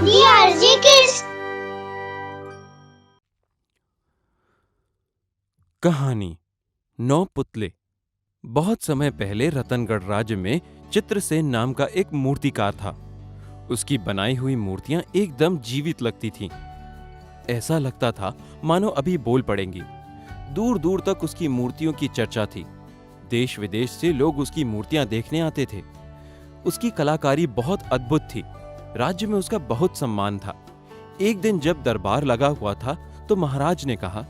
DRG Kids। कहानी 9 पुतले। बहुत समय पहले रतनगढ़ राज्य में चित्रसेन नाम का एक मूर्तिकार था। उसकी बनाई हुई मूर्तियां एकदम जीवित लगती थीं। ऐसा लगता था मानो अभी बोल पड़ेंगी। दूर दूर तक उसकी मूर्तियों की चर्चा थी। देश विदेश से लोग उसकी मूर्तियां देखने आते थे। उसकी कलाकारी बहुत अद्भुत थी। राज्य में उसका बहुत सम्मान था। एक दिन जब दरबार लगा हुआ था तो महाराज ने कहा,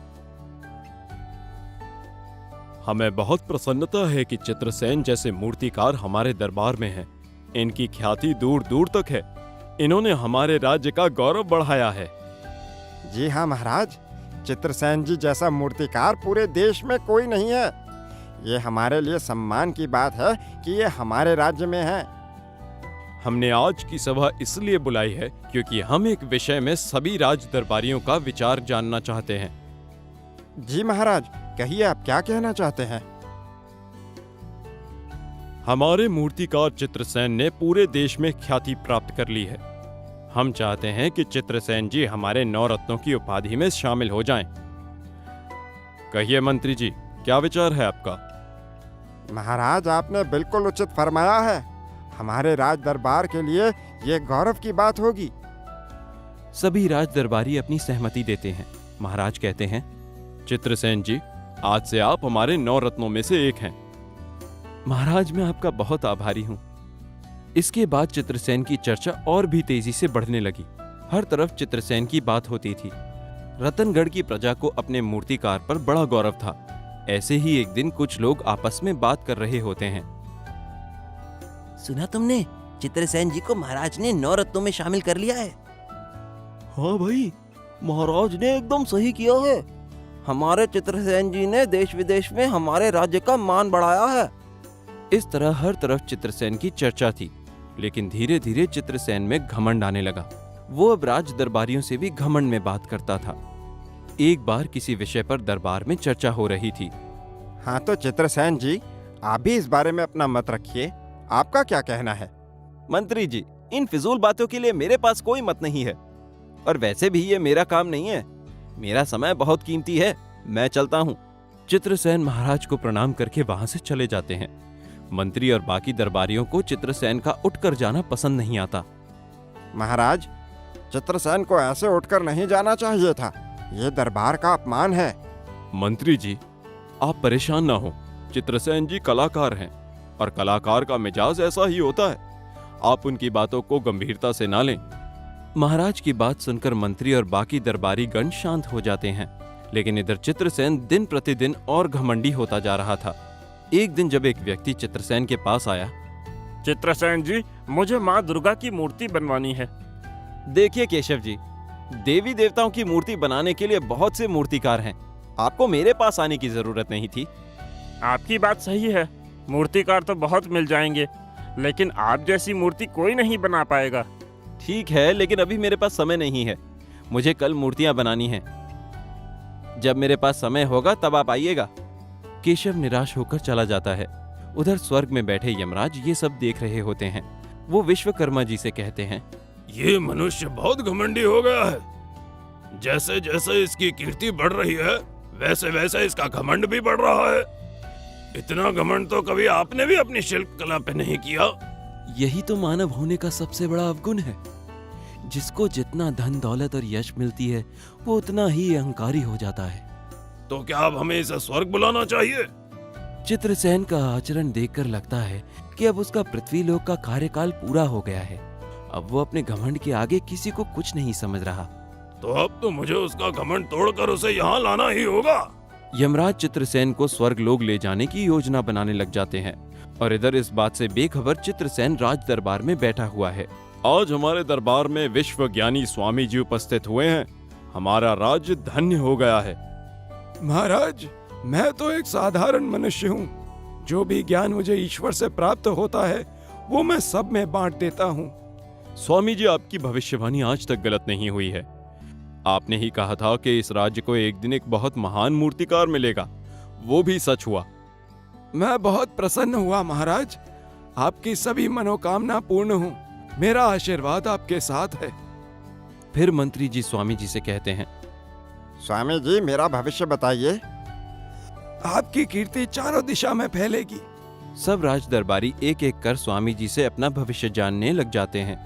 हमें बहुत प्रसन्नता है कि चित्रसेन जैसे मूर्तिकार हमारे दरबार में हैं। इनकी ख्याति दूर दूर तक है। इन्होंने हमारे राज्य का गौरव बढ़ाया है। जी हाँ महाराज, चित्रसेन जी जैसा मूर्तिकार पूरे देश में कोई नहीं है। ये हमारे लिए सम्मान की बात है कि ये हमारे राज्य में है। हमने आज की सभा इसलिए बुलाई है क्योंकि हम एक विषय में सभी राज दरबारियों का विचार जानना चाहते हैं। जी महाराज, कहिए आप क्या कहना चाहते हैं। हमारे मूर्तिकार चित्रसेन ने पूरे देश में ख्याति प्राप्त कर ली है। हम चाहते हैं कि चित्रसेन जी हमारे 9 रत्नों की उपाधि में शामिल हो जाएं। कहिए मंत्री जी, क्या विचार है आपका? महाराज, आपने बिल्कुल उचित फरमाया है। हमारे राज दरबार के लिए ये गौरव की बात होगी। सभी राज दरबारी अपनी सहमति देते हैं। महाराज कहते हैं, चित्रसेन जी, आज से आप हमारे 9 रत्नों में से एक हैं। महाराज, मैं आपका बहुत आभारी हूं। इसके बाद चित्रसेन की चर्चा और भी तेजी से बढ़ने लगी। हर तरफ चित्रसेन की बात होती थी। रतनगढ़ की प्रजा को अपने मूर्तिकार पर बड़ा गौरव था। ऐसे ही एक दिन कुछ लोग आपस में बात कर रहे होते हैं। सुना तुमने, चित्रसेन जी को महाराज ने 9 रत्नों में शामिल कर लिया है। हाँ भाई, महाराज ने एकदम सही किया है। हमारे चित्रसेन जी ने देश विदेश में हमारे राज्य का मान बढ़ाया है। इस तरह हर तरफ चित्रसेन की चर्चा थी। लेकिन धीरे धीरे चित्रसेन में घमंड आने लगा। वो अब राज दरबारियों से भी घमंड में बात करता था। एक बार किसी विषय पर दरबार में चर्चा हो रही थी। हाँ तो चित्रसेन जी, आप भी इस बारे में अपना मत रखिए। आपका क्या कहना है? मंत्री जी, इन फिजूल बातों के लिए मेरे पास कोई मत नहीं है। और वैसे भी ये मेरा काम नहीं है। मेरा समय बहुत कीमती है। मैं चलता हूँ। चित्रसेन महाराज को प्रणाम करके वहां से चले जाते हैं। मंत्री और बाकी दरबारियों को चित्रसेन का उठकर जाना पसंद नहीं आता। महाराज, चित्रसेन को ऐसे उठकर नहीं जाना चाहिए था। ये दरबार का अपमान है। मंत्री जी, आप परेशान ना हो। चित्रसेन जी कलाकार हैं और कलाकार का मिजाज ऐसा ही होता है। आप उनकी बातों को गंभीरता से ना लें। महाराज की बात सुनकर मंत्री और बाकी दरबारी गण शांत हो जाते हैं। लेकिन इधर चित्रसेन दिन प्रतिदिन और घमंडी होता जा रहा था। एक दिन जब एक व्यक्ति चित्रसेन के पास आया, चित्रसेन जी, मुझे माँ दुर्गा की मूर्ति बनवानी है। देखिए केशव जी, देवी देवताओं की मूर्ति बनाने के लिए बहुत से मूर्तिकार हैं। आपको मेरे पास आने की जरूरत नहीं थी। आपकी बात सही है, मूर्तिकार तो बहुत मिल जाएंगे, लेकिन आप जैसी मूर्ति कोई नहीं बना पाएगा। ठीक है, लेकिन अभी मेरे पास समय नहीं है। मुझे कल मूर्तियां बनानी हैं। जब मेरे पास समय होगा तब आप आइएगा। केशव निराश होकर चला जाता है। उधर स्वर्ग में बैठे यमराज ये सब देख रहे होते हैं। वो विश्वकर्मा जी से कहते हैं, ये मनुष्य बहुत घमंडी हो गया है। जैसे जैसे इसकी कीर्ति बढ़ रही है, वैसे वैसे इसका घमंड भी बढ़ रहा है। इतना घमंड तो कभी आपने भी अपनी शिल्प कला पे नहीं किया। यही तो मानव होने का सबसे बड़ा अवगुण है। जिसको जितना धन दौलत और यश मिलती है, वो उतना ही अहंकारी हो जाता है। तो क्या अब हमें इसे स्वर्ग बुलाना चाहिए? चित्रसेन का आचरण देखकर लगता है कि अब उसका पृथ्वीलोक का कार्यकाल पूरा हो गया है। अब वो अपने घमंड के आगे किसी को कुछ नहीं समझ रहा। तो अब तो मुझे उसका घमंड तोड़कर उसे यहाँ लाना ही होगा। यमराज चित्रसेन को स्वर्ग लोक ले जाने की योजना बनाने लग जाते हैं। और इधर इस बात से बेखबर चित्रसेन राज दरबार में बैठा हुआ है। आज हमारे दरबार में विश्व ज्ञानी स्वामी जी उपस्थित हुए हैं। हमारा राज्य धन्य हो गया है। महाराज, मैं तो एक साधारण मनुष्य हूँ। जो भी ज्ञान मुझे ईश्वर से प्राप्त होता है वो मैं सब में बांट देता हूँ। स्वामी जी, आपकी भविष्यवाणी आज तक गलत नहीं हुई है। आपने ही कहा था कि इस राज्य को एक दिन एक बहुत महान मूर्तिकार मिलेगा। वो भी सच हुआ। मैं बहुत प्रसन्न हुआ महाराज। आपकी सभी मनोकामना पूर्ण हो। मेरा आशीर्वाद आपके साथ है। फिर मंत्री जी स्वामी जी से कहते हैं, स्वामी जी, मेरा भविष्य बताइए। आपकी कीर्ति चारों दिशा में फैलेगी। सब राज दरबारी एक एक कर स्वामी जी से अपना भविष्य जानने लग जाते हैं,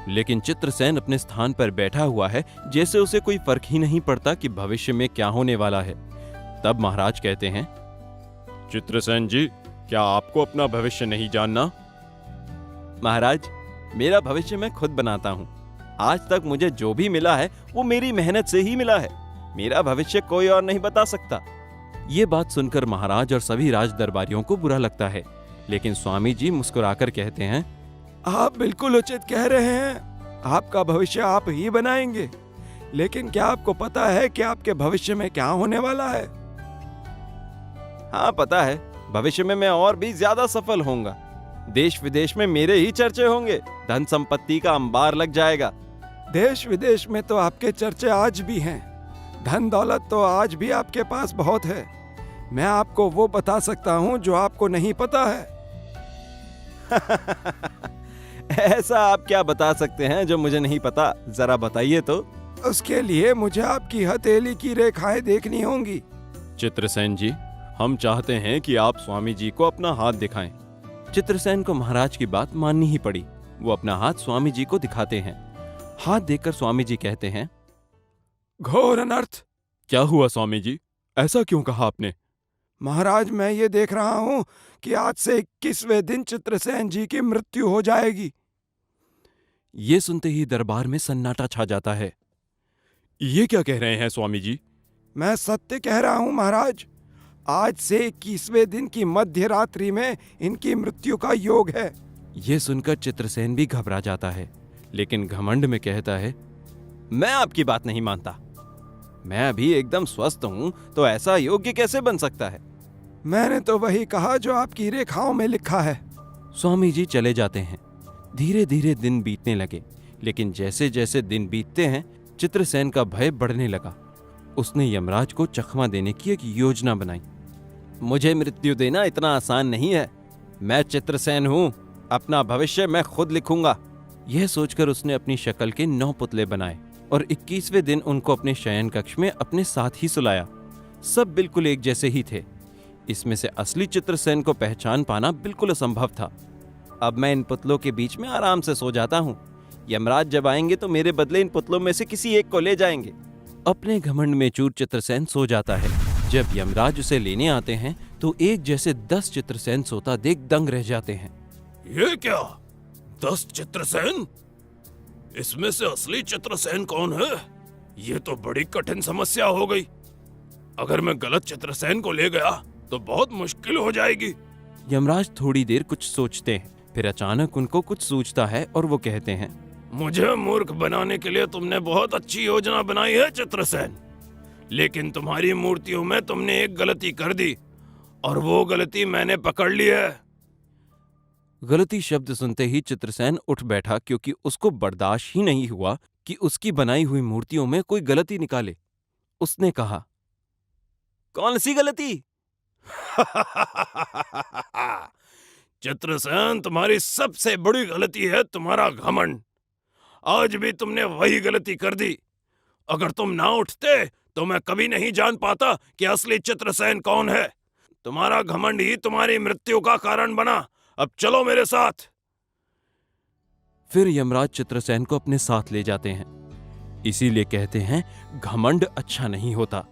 लेकिन चित्रसेन अपने स्थान पर बैठा हुआ है, जैसे उसे कोई फर्क ही नहीं पड़ता कि भविष्य में क्या होने वाला है। तब महाराज कहते हैं, चित्रसेन जी, क्या आपको अपना भविष्य नहीं जानना? महाराज, मेरा भविष्य मैं खुद बनाता हूँ। आज तक मुझे जो भी मिला है वो मेरी मेहनत से ही मिला है। मेरा भविष्य कोई और नहीं बता सकता। ये बात सुनकर महाराज और सभी राज दरबारियों को बुरा लगता है, लेकिन स्वामी जी मुस्कुराकर कहते हैं, आप बिल्कुल उचित कह रहे हैं। आपका भविष्य आप ही बनाएंगे। लेकिन क्या आपको पता है कि आपके भविष्य में क्या होने वाला है? हाँ, पता है। भविष्य में मैं और भी ज्यादा सफल होऊंगा। देश विदेश में मेरे ही चर्चे होंगे। धन संपत्ति का अंबार लग जाएगा। देश विदेश में तो आपके चर्चे आज भी हैं। धन दौलत तो आज भी आपके पास बहुत है। मैं आपको वो बता सकता हूँ जो आपको नहीं पता है। ऐसा आप क्या बता सकते हैं जो मुझे नहीं पता? जरा बताइए तो। उसके लिए मुझे आपकी हथेली की रेखाएं देखनी होंगी। चित्रसेन जी, हम चाहते हैं कि आप स्वामी जी को अपना हाथ दिखाएं। चित्रसेन को महाराज की बात माननी ही पड़ी। वो अपना हाथ स्वामी जी को दिखाते हैं। हाथ देखकर स्वामी जी कहते हैं, घोर अनर्थ। क्या हुआ स्वामी जी? ऐसा क्यों कहा आपने? महाराज, मैं ये देख रहा हूँ कि आज से 21वें दिन चित्रसेन जी की मृत्यु हो जाएगी। ये सुनते ही दरबार में सन्नाटा छा जाता है। ये क्या कह रहे हैं स्वामी जी? मैं सत्य कह रहा हूँ महाराज। आज से 21वें दिन की मध्य रात्रि में इनकी मृत्यु का योग है। ये सुनकर चित्रसेन भी घबरा जाता है, लेकिन घमंड में कहता है, मैं आपकी बात नहीं मानता। मैं अभी एकदम स्वस्थ हूं, तो ऐसा योग्य कैसे बन सकता है? मैंने तो वही कहा जो आपकी रेखाओं में लिखा है। स्वामी जी चले जाते हैं। धीरे धीरे दिन बीतने लगे, लेकिन जैसे जैसे दिन बीतते हैं चित्रसेन का भय बढ़ने लगा। उसने यमराज को चकमा देने की एक योजना बनाई। मुझे मृत्यु देना इतना आसान नहीं है। मैं चित्रसेन हूं। अपना भविष्य मैं खुद लिखूंगा। यह सोचकर उसने अपनी शक्ल के 9 पुतले बनाए और 21वें दिन उनको अपने शयन कक्ष में अपने साथ ही सुलाया। सब बिल्कुल एक जैसे ही थे। इसमें से असली चित्रसेन को पहचान पाना बिल्कुल असंभव था। अब मैं इन पुतलों के बीच में आराम से सो जाता हूँ। यमराज जब आएंगे तो मेरे बदले इन पुतलों में से किसी एक को ले जाएंगे। अपने घमंड में चूर चित्रसेन सो जाता है। जब यमराज उसे लेने आते हैं तो एक जैसे 10 चित्रसेन सोता देख दंग रह जाते हैं। ये क्या? 10 चित्रसेन? इसमें से असली चित्रसेन कौन है? ये तो बड़ी कठिन समस्या हो गई। अगर मैं गलत चित्रसेन को ले गया तो बहुत मुश्किल हो जाएगी। यमराज थोड़ी देर कुछ सोचते हैं, फिर अचानक उनको कुछ सूझता है और वो कहते हैं, मुझे मूर्ख बनाने के लिए तुमने बहुत अच्छी योजना बनाई है चित्रसेन, लेकिन तुम्हारी मूर्तियों में तुमने एक गलती कर दी और वो गलती मैंने पकड़ ली है। गलती शब्द सुनते ही चित्रसेन उठ बैठा, क्योंकि उसको बर्दाश्त ही नहीं हुआ कि उसकी बनाई हुई मूर्तियों में कोई गलती निकाले। उसने कहा, कौन सी गलती? चित्रसेन, तुम्हारी सबसे बड़ी गलती है तुम्हारा घमंड। आज भी तुमने वही गलती कर दी। अगर तुम ना उठते तो मैं कभी नहीं जान पाता कि असली चित्रसेन कौन है। तुम्हारा घमंड ही तुम्हारी मृत्यु का कारण बना। अब चलो मेरे साथ। फिर यमराज चित्रसेन को अपने साथ ले जाते हैं। इसीलिए कहते हैं, घमंड अच्छा नहीं होता।